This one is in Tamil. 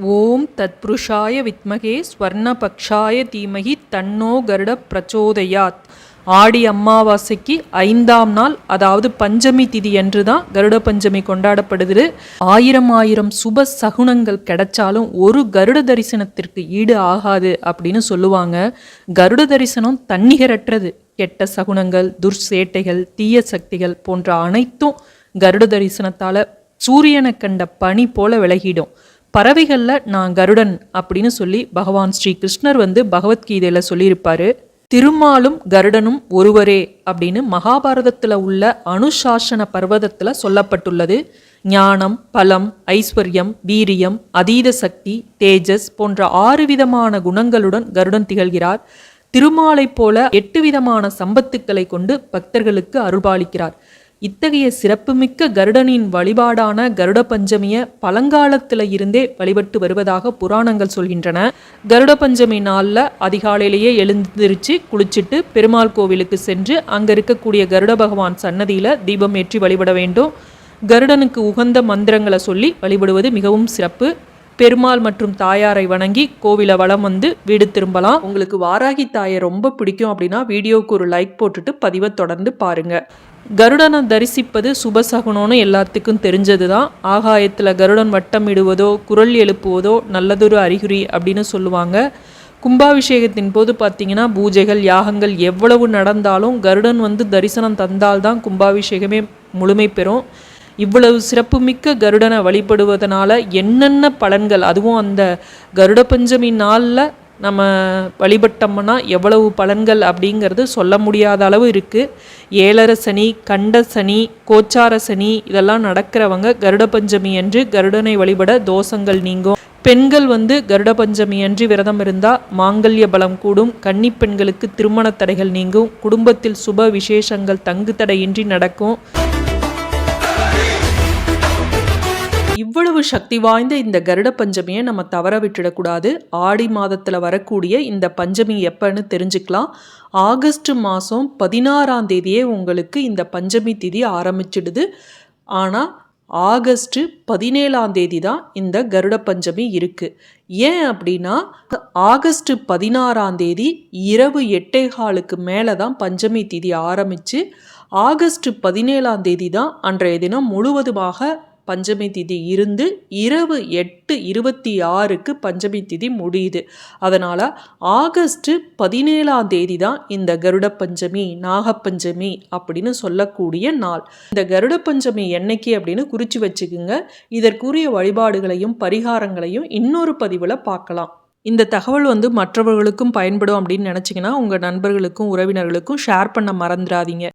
ஓம் தத்புருஷாய வித்மகே ஸ்வர்ணபக்ஷாய தீமகி தன்னோ கருட பிரச்சோதயாத். ஆடி அமாவாசைக்கு 5ஆம் நாள், அதாவது பஞ்சமி திதி என்று தான் கருட பஞ்சமி கொண்டாடப்படுது. ஆயிரம் சுப சகுனங்கள் கிடைச்சாலும் ஒரு கருட தரிசனத்திற்கு ஈடு ஆகாது அப்படின்னு சொல்லுவாங்க. கருட தரிசனம் தன்னிகரற்றது. கெட்ட சகுனங்கள், துர்சேட்டைகள், தீய சக்திகள் போன்ற அனைத்தும் கருட தரிசனத்தால சூரியனை கண்ட பனி போல விலகிடும். பறவைகளில் நான் கருடன் அப்படின்னு சொல்லி பகவான் ஸ்ரீ கிருஷ்ணர் பகவத்கீதையில் சொல்லியிருப்பாரு. திருமாலும் கருடனும் ஒருவரே அப்படின்னு மகாபாரதத்தில் உள்ள அனுசாசன பர்வதத்தில் சொல்லப்பட்டுள்ளது. ஞானம், பலம், ஐஸ்வர்யம், வீரியம், அதீத சக்தி, தேஜஸ் போன்ற 6 விதமான குணங்களுடன் கருடன் திகழ்கிறார். திருமாலை போல 8 விதமான சம்பத்துக்களை கொண்டு பக்தர்களுக்கு அருள்பாலிக்கிறார். இத்தகைய சிறப்புமிக்க கருடனின் வழிபாடான கருட பஞ்சமிய பழங்காலத்தில் இருந்தே வழிபட்டு வருவதாக புராணங்கள் சொல்கின்றன. கருட பஞ்சமி நாளில் அதிகாலையிலேயே எழுந்திருச்சு குளிச்சுட்டு பெருமாள் கோவிலுக்கு சென்று அங்கே இருக்கக்கூடிய கருட பகவான் சன்னதியில் தீபம் ஏற்றி வழிபட வேண்டும். கருடனுக்கு உகந்த மந்திரங்களை சொல்லி வழிபடுவது மிகவும் சிறப்பு. பெருமாள் மற்றும் தாயாரை வணங்கி கோவிலை வலம் வீடு திரும்பலாம். உங்களுக்கு வாராகி தாயை ரொம்ப பிடிக்கும் அப்படின்னா வீடியோவுக்கு ஒரு லைக் போட்டுட்டு பதிவை தொடர்ந்து பாருங்க. கருடனை தரிசிப்பது சுபசகுனோன்னு எல்லாத்துக்கும் தெரிஞ்சது தான். ஆகாயத்தில் கருடன் வட்டம் இடுவதோ குரல் எழுப்புவதோ நல்லதொரு அறிகுறி அப்படின்னு சொல்லுவாங்க. கும்பாபிஷேகத்தின் போது பார்த்தீங்கன்னா பூஜைகள் யாகங்கள் எவ்வளவு நடந்தாலும் கருடன் தரிசனம் தந்தால்தான் கும்பாபிஷேகமே முழுமை பெறும். இவ்வளவு சிறப்புமிக்க கருடனை வழிபடுவதனால என்னென்ன பலன்கள், அதுவும் அந்த கருட பஞ்சமி நாளில் நம்ம வழிபட்டோம்னா எவ்வளவு பலன்கள் அப்படிங்கிறது சொல்ல முடியாத அளவு இருக்குது. 7.5 சனி, கண்ட சனி, கோச்சார சனி இதெல்லாம் நடக்கிறவங்க கருட பஞ்சமி அன்று கருடனை வழிபட தோஷங்கள் நீங்கும். பெண்கள் கருட பஞ்சமி அன்று விரதம் இருந்தால் மாங்கல்ய பலம் கூடும். கன்னி பெண்களுக்கு திருமண தடைகள் நீங்கும். குடும்பத்தில் சுப விசேஷங்கள் தங்கு தடையின்றி நடக்கும். இவ்வளவு சக்தி வாய்ந்த இந்த கருட பஞ்சமியை நம்ம தவற விட்டுடக்கூடாது. ஆடி மாதத்தில் வரக்கூடிய இந்த பஞ்சமி எப்பன்னு தெரிஞ்சுக்கலாம். ஆகஸ்ட் மாதம் 16ஆம் தேதியே உங்களுக்கு இந்த பஞ்சமி திதி ஆரம்பிச்சிடுது. ஆனால் ஆகஸ்ட் 17ஆம் தேதி தான் இந்த கருட பஞ்சமி இருக்குது. ஏன் அப்படின்னா ஆகஸ்ட் 16ஆம் தேதி இரவு 8:15க்கு மேலே தான் பஞ்சமி திதி ஆரம்பித்து ஆகஸ்ட் 17ஆம் தேதி தான் அன்றைய தினம் முழுவதுமாக பஞ்சமி திதி இருந்து இரவு 8:26க்கு பஞ்சமி திதி முடியுது. அதனால் ஆகஸ்ட் 17ஆம் தேதி தான் இந்த கருட பஞ்சமி, நாகப்பஞ்சமி அப்படின்னு சொல்லக்கூடிய நாள். இந்த கருட பஞ்சமி என்னைக்கு அப்படின்னு குறித்து வச்சுக்குங்க. இதற்குரிய வழிபாடுகளையும் பரிகாரங்களையும் இன்னொரு பதிவில் பார்க்கலாம். இந்த தகவல் மற்றவர்களுக்கும் பயன்படும் அப்படின்னு நினச்சிங்கன்னா உங்கள் நண்பர்களுக்கும் உறவினர்களுக்கும் ஷேர் பண்ண மறந்துடாதீங்க.